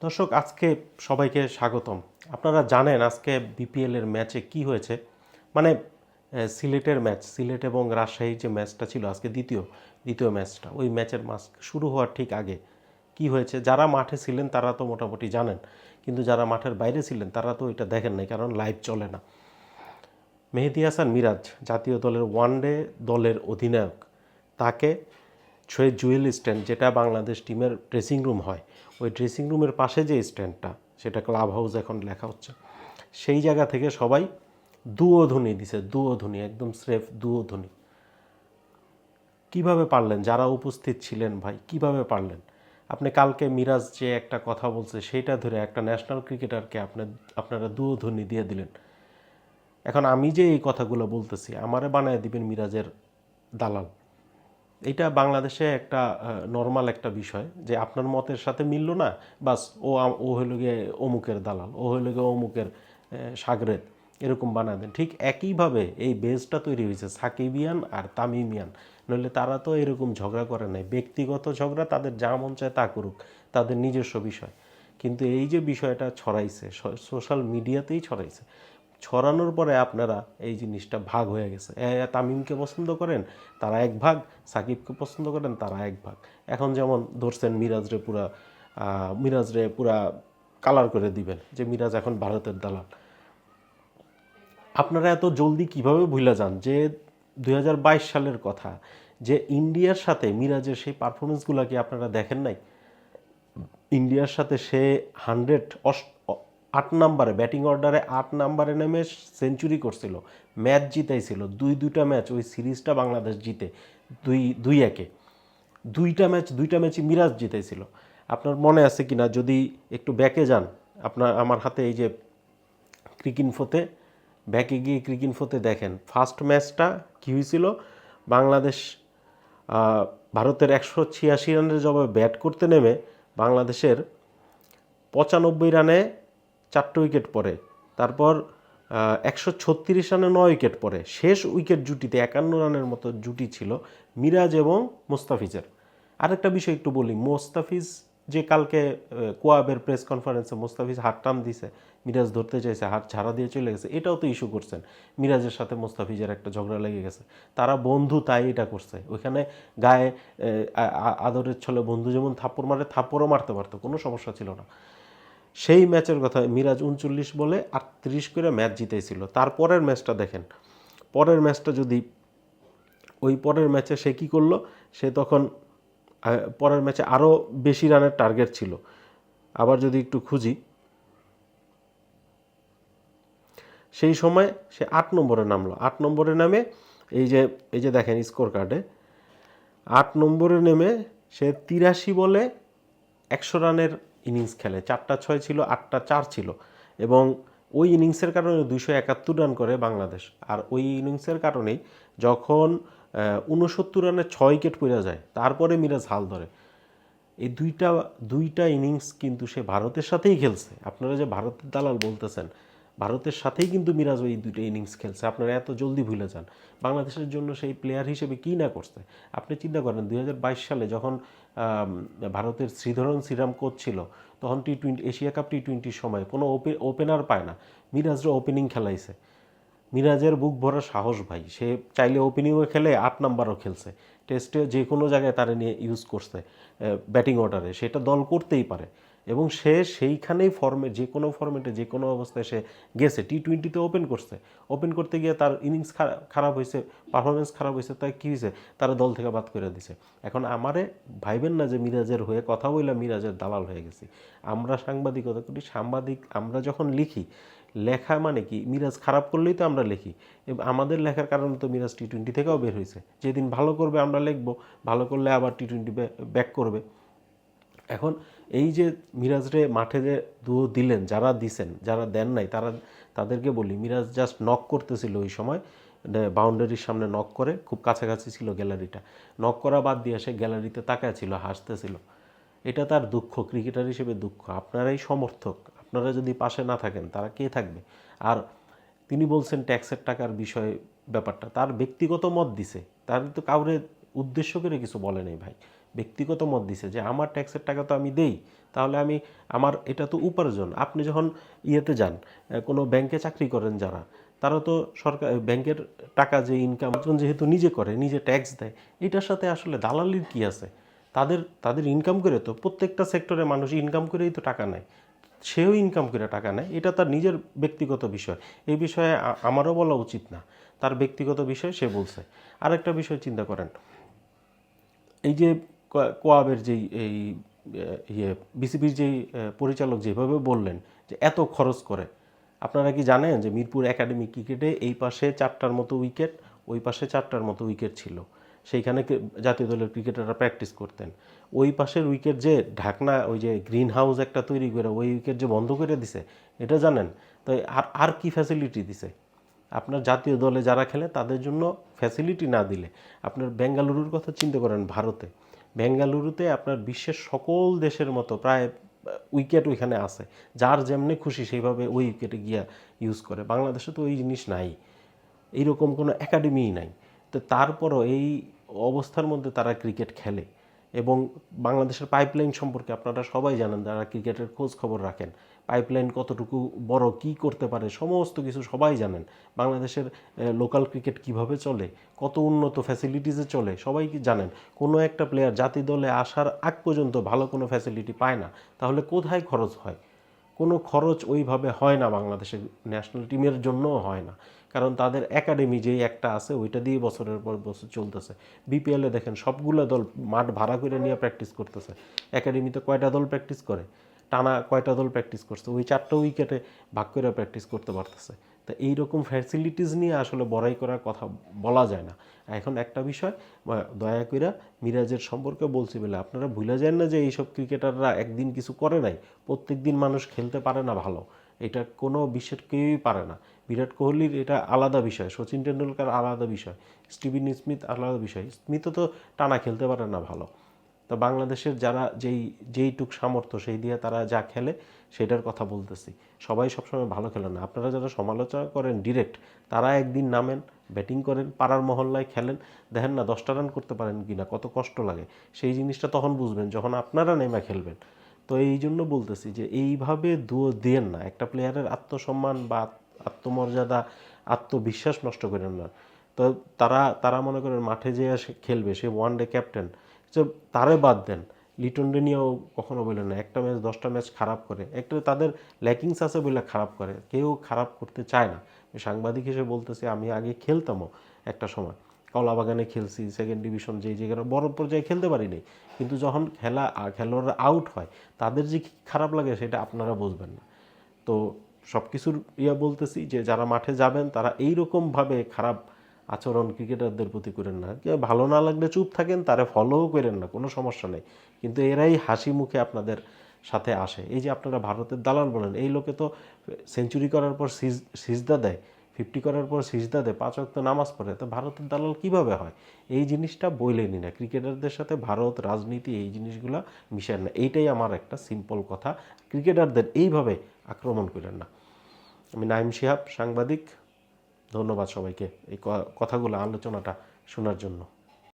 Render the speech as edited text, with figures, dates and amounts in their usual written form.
দর্শক আজকে সবাইকে স্বাগতম। আপনারা জানেন আজকে বিপিএলের ম্যাচে কি হয়েছে। মানে সিলেটের ম্যাচ, সিলেট এবং রাজশাহীর যে ম্যাচটা ছিল আজকে দ্বিতীয় ম্যাচটা, ওই ম্যাচের ম্যাচ শুরু হওয়ার ঠিক আগে কি হয়েছে, যারা মাঠে ছিলেন তারা তো মোটামুটি জানেন, কিন্তু যারা মাঠের বাইরে ছিলেন তারা তো এটা দেখেন নাই, কারণ লাইভ চলে না। মেহেদী হাসান মিরাজ, জাতীয় দলের ওয়ানডে দলের অধিনায়ক, তাকে সেই জুয়েল স্ট্যান্ড, যেটা বাংলাদেশ টিমের ড্রেসিং রুম হয়, ওই ড্রেসিং রুমের পাশে যে স্ট্যান্ডটা, সেটা ক্লাব হাউস এখন লেখা হচ্ছে, সেই জায়গা থেকে সবাই দুয়োধ্বনি দিছে, দুয়োধ্বনি, একদম স্রেফ দুয়োধ্বনি। কিভাবে পারলেন যারা উপস্থিত ছিলেন ভাই, কিভাবে পারলেন? আপনি কালকে মিরাজ যে একটা কথা বলছে সেইটা ধরে একটা ন্যাশনাল ক্রিকেটারকে আপনারা দুয়োধ্বনি দিয়ে দিলেন। এখন আমি যে এই কথাগুলো বলতেছি, আমারে বানায় দিবেন মিরাজের দালাল। এটা বাংলাদেশে একটা নর্মাল একটা বিষয়, যে আপনার মতের সাথে মিলল না, বাস ও হইল গিয়ে অমুকের দালাল, ও হইল গিয়ে অমুকের সাগরেদ, এরকম বানায় দেন। ঠিক একইভাবে এই বেসটা তৈরি হয়েছে সাকিবিয়ান আর তামিমিয়ান, নইলে তারা তো এরকম ঝগড়া করে নাই। ব্যক্তিগত ঝগড়া, তাদের যা মন চায় তা করুক, তাদের নিজস্ব বিষয়। কিন্তু এই যে বিষয়টা ছড়াইছে, সোশ্যাল মিডিয়াতেই ছড়াইছে, ছড়ানোর পরে আপনারা এই জিনিসটা ভাগ হয়ে গেছে। তামিমকে পছন্দ করেন তারা এক ভাগ, সাকিবকে পছন্দ করেন তারা এক ভাগ। এখন যেমন ধরছেন মিরাজরে পুরা কালার করে দিবেন যে মিরাজ এখন ভারতের দালাল। আপনারা এত জলদি কিভাবে ভুলে যান যে 2022 সালের কথা, যে ইন্ডিয়ার সাথে মিরাজের সেই পারফরমেন্সগুলো কি আপনারা দেখেন নাই? ইন্ডিয়ার সাথে সে 8 নম্বরে ব্যাটিং অর্ডারে 8 নম্বরে নেমে সেঞ্চুরি করছিল, ম্যাচ জিতাইছিল, দুইটা ম্যাচ ওই সিরিজটা বাংলাদেশ জিতে 2-1। দুইটা ম্যাচই মিরাজ জিতাইছিল। আপনার মনে আছে কি না, যদি একটু ব্যাকে যান, আমার হাতে এই যে ক্রিকইনফোতে, ব্যাকে গিয়ে ক্রিকইনফোতে দেখেন ফার্স্ট ম্যাচটা কী হয়েছিল। বাংলাদেশ ভারতের 186 রানের জবাবে ব্যাট করতে নেমে বাংলাদেশের 95 রানে 4টে উইকেট পড়ে, তারপর 136 রানে 9 উইকেট পড়ে, শেষ উইকেট জুটিতে 51 রানের মতো জুটি ছিল মিরাজ এবং মোস্তাফিজের। আরেকটা বিষয় একটু বলি, মোস্তাফিজ যে কালকে কোয়াবের প্রেস কনফারেন্সে মোস্তাফিজ হাত টান দিছে, মিরাজ ধরতে চাইছে, হাত ঝাড়া দিয়ে চলে গেছে, এটাও তো ইস্যু করছেন। মিরাজের সাথে মোস্তাফিজের একটা ঝগড়া লেগে গেছে, তারা বন্ধু তাই এটা করছে। ওইখানে গায়ে আদরের ছলে বন্ধু যেমন থাপ্পড় মারে, থাপ্পড়ও মারতে পারতো, কোনো সমস্যা ছিল না। সেই ম্যাচের কথা, মিরাজ 39 বলে 38 করে ম্যাচ জিতেছিল। তারপরের ম্যাচটা দেখেন, পরের ম্যাচটা যদি, ওই পরের ম্যাচে সে কী করলো, সে তখন পরের ম্যাচে আরও বেশি রানের টার্গেট ছিল। আবার যদি একটু খুঁজি, সেই সময় সে 8 নম্বরে নামলো। 8 নম্বরে নামে এই যে দেখেন স্কোর কার্ডে, 8 নম্বরে নেমে সে 83 বলে 100 রানের ইনিংস খেলে, 4টা 6 ছিল, 8টা 4 ছিল, এবং ওই ইনিংসের কারণে 271 রান করে বাংলাদেশ। আর ওই ইনিংসের কারণেই যখন 69 রানে 6 উইকেট পড়ে যায়, তারপরে মিরাজ হাল ধরে। এই দুইটা ইনিংস কিন্তু সে ভারতের সাথেই খেলছে। আপনারা যে ভারতের দালাল বলতেছেন, ভারতের সাথেই কিন্তু মিরাজ ওই দুইটা ইনিংস খেলছে। আপনারা এত জলদি ভুলে যান বাংলাদেশের জন্য সেই প্লেয়ার হিসেবে কী না করছে। আপনি চিন্তা করেন 2022 সালে যখন ভারতের শ্রীধরন শ্রীরাম কোচ ছিল, তখন টি-20 এশিয়া কাপ টি-20 সময় কোনো ওপেনার পায় না, মিরাজরা ওপেনিং খেলাইছে। মিরাজের বুক ভরা সাহস ভাই, সে চাইলে ওপেনিংও খেলে, 8 নাম্বারও খেলছে, টেস্টে যে কোনো জায়গায় তারা নিয়ে ইউজ করছে ব্যাটিং অর্ডারে, সেটা দল করতেই পারে। এবং সে সেইখানেই যে কোনো ফর্মেটে যে কোনো অবস্থায় সে গেছে। টি-20তে ওপেন করছে, ওপেন করতে গিয়ে তার ইনিংস খারাপ হয়েছে, পারফরমেন্স খারাপ হয়েছে, তাই কী হয়েছে, তারা দল থেকে বাদ করে দিছে। এখন আমারে ভাইবেন না যে মিরাজের হয়ে কথা বললে মিরাজের দালাল হয়ে গেছি। আমরা সাংবাদিকতা করি, আমরা যখন লিখি, লেখা মানে কি, মিরাজ খারাপ করলেই তো আমরা লিখি, আমাদের লেখার কারণে তো মিরাজ টি-20 থেকেও বের হয়েছে। যেদিন ভালো করবে আমরা লিখবো, ভালো করলে আবার টি-20 ব্যাক করবে। এখন এই যে মিরাজরে মাঠে যে দিলেন, যারা দিছেন, যারা দেন নাই তাদেরকে বলি, মিরাজ জাস্ট নক করতেছিল ওই সময়, বাউন্ডারির সামনে নক করে, খুব কাছাকাছি ছিল গ্যালারিটা, নক করা বাদ দিয়ে সে গ্যালারিতে তাকায় ছিল, হাসতেছিল। এটা তার দুঃখ, ক্রিকেটার হিসেবে দুঃখ। আপনারাই সমর্থক, আপনারা যদি পাশে না থাকেন তারা কে থাকবে? আর তিনি বলছেন ট্যাক্সের টাকার বিষয়, ব্যাপারটা তার ব্যক্তিগত মত দিছে, তার তো কাউরে উদ্দেশ্য করে কিছু বলে নেই ভাই। ব্যক্তিগত মত দিছে যে আমার ট্যাক্সের টাকা তো আমি দেই, তাহলে আমি আমার এটা তো উপার্জন। আপনি যখন ইয়েতে যান, কোনো ব্যাংকে চাকরি করেন যারা, তারা তো সরকার ব্যাংকের টাকা যে ইনকাম যেহেতু নিজে করে, নিজে ট্যাক্স দেয়, এটার সাথে আসলে দালালির কি আছে? তাদের তাদের ইনকাম করে তো প্রত্যেকটা সেক্টরে মানুষ ইনকাম করেই তো টাকা নেয়, সেও ইনকাম করে টাকা নেয়, এটা তার নিজের ব্যক্তিগত বিষয়। এই বিষয়ে আমারও বলা উচিত না, তার ব্যক্তিগত বিষয় সে বলছে। আরেকটা বিষয় চিন্তা করেন, এই যে কোয়াবের যেই এই ইয়ে বিসিবির যেই পরিচালক যেভাবে বললেন যে এত খরচ করে, আপনারা কি জানেন যে মিরপুর একাডেমি ক্রিকেটে এই পাশে 4টার মতো উইকেট, ওই পাশে 4টার মতো উইকেট ছিল, সেইখানে জাতীয় দলের ক্রিকেটাররা প্র্যাকটিস করতেন। ওই পাশের উইকেট যে ঢাকনা, ওই যে গ্রিন হাউস একটা তৈরি করে ওই উইকেট যে বন্ধ করে দিছে, এটা জানেন? তো আর আর কি ফ্যাসিলিটি দিছে? আপনার জাতীয় দলে যারা খেলে তাদের জন্য ফ্যাসিলিটি না দিলে, আপনার বেঙ্গালুরুর কথা চিন্তা করেন, ভারতে বেঙ্গালুরুতে আপনার বিশ্বের সকল দেশের মতো প্রায় উইকেট ওইখানে আছে, যার যেমনি খুশি সেইভাবে ওই উইকেটে গিয়া ইউজ করে। বাংলাদেশে তো ওই জিনিস নাই, এইরকম কোনো একাডেমিই নাই। তো তারপরও এই অবস্থার মধ্যে তারা ক্রিকেট খেলে। এবং বাংলাদেশের পাইপলাইন সম্পর্কে আপনারা সবাই জানেন, যারা ক্রিকেটের খোঁজ খবর রাখেন, পাইপলাইন কতটুকু বড়, কি করতে পারে, সমস্ত কিছু সবাই জানেন। বাংলাদেশের লোকাল ক্রিকেট কিভাবে চলে, কত উন্নত ফ্যাসিলিটিসে চলে, সবাই কি জানেন। কোনো একটা প্লেয়ার জাতীয় দলে আসার আগ পর্যন্ত ভালো কোনো ফ্যাসিলিটি পায় না, তাহলে কোথায় খরচ হয়? কোনো খরচ ওইভাবে হয় না, বাংলাদেশের ন্যাশনাল টিমের জন্যও হয় না, কারণ তাদের একাডেমি যেই একটা আছে ওইটা দিয়ে বছরের পর বছর চলতেছে। বিপিএলে দেখেন সবগুলো দল মাঠ ভাড়া করে নিয়ে প্র্যাকটিস করতেছে। একাডেমিতে কয়টা দল প্র্যাকটিস করে? টানা কয়টা দল প্র্যাকটিস করছে? ওই 4টা উইকেটে ভাগ করে প্র্যাকটিস করতে পারতেছে। তো এইরকম ফ্যাসিলিটিস নিয়ে আসলে বড়াই করার কথা বলা যায় না। এখন একটা বিষয়, দয়া কইরা মিরাজের সম্পর্কে বলছি বলে আপনারা ভুলে যান না যে এইসব ক্রিকেটাররা একদিন কিছু করে নাই। প্রত্যেক দিন মানুষ খেলতে পারে না ভালো, এটা কোনো বিশ্বের কেউই পারে না। বিরাট কোহলির এটা আলাদা বিষয়, সচিন টেন্ডুলকার আলাদা বিষয়, স্টিভেন স্মিথ আলাদা বিষয়। স্মিথও তো টানা খেলতে পারে না ভালো। তো বাংলাদেশের যারা যেইটুক সামর্থ্য সেই দিয়ে তারা যা খেলে সেটার কথা বলতেছি। সবাই সবসময় ভালো খেলে না। আপনারা যারা সমালোচনা করেন ডিরেক্ট, তারা একদিন নামেন, ব্যাটিং করেন, পাড়ার মহল্লায় খেলেন, দেখেন না 10টা রান করতে পারেন কি না, কত কষ্ট লাগে। সেই জিনিসটা তখন বুঝবেন যখন আপনারা নেমে খেলবেন। তো এই জন্য বলতেছি যে এইভাবে দিয়েন না, একটা প্লেয়ারের আত্মসম্মান বা আত্মমর্যাদা, আত্মবিশ্বাস নষ্ট করেন না। তো তারা তারা মনে করেন মাঠে যেয়ে খেলবে, সে ওয়ান ডে ক্যাপ্টেন, যে তারে বাদ দেন। লিটন ডে নিয়েও কখনো বলেন না একটা ম্যাচ 10টা ম্যাচ খারাপ করে, একটা তাদের ল্যাকিংস আছে বলে খারাপ করে, কেউ খারাপ করতে চায় না। সাংবাদিক হিসেবে বলতেছি, আমি আগে খেলতামও একটা সময়, কলাবাগানে খেলছি, সেকেন্ড ডিভিশন, যেই জায়গায় বড় পর্যায়ে খেলতে পারিনি, কিন্তু যখন খেলোয়াড়রা আউট হয় তাদের যে খারাপ লাগে সেটা আপনারা বুঝবেন না। তো সব কিছুর বলতেছি যে যারা মাঠে যাবেন তারা এইরকমভাবে খারাপ আচরণ ক্রিকেটারদের প্রতি করেন না। ভালো না লাগলে চুপ থাকেন, তারা ফলোও করেন না, কোনো সমস্যা নেই, কিন্তু এরাই হাসি মুখে আপনাদের সাথে আসে। এই যে আপনারা ভারতের দালাল বলেন, এই লোকে তো সেঞ্চুরি করার পর সিজদা দেয়, 50 করার পর সিজদা দেয়, 5 ওয়াক্ত নামাজ পড়ে, তো ভারতের দালাল কিভাবে হয়? এই জিনিসটা বইলেনি না, ক্রিকেটারদের সাথে ভারত রাজনীতি এই জিনিসগুলো মিশায় না। এইটাই আমার একটা সিম্পল কথা, ক্রিকেটারদের এইভাবে আক্রমণ করেন না। আমি নাইম শিহাব, সাংবাদিক। ধন্যবাদ সবাইকে এই কথাগুলো, আলোচনাটা শোনার জন্য।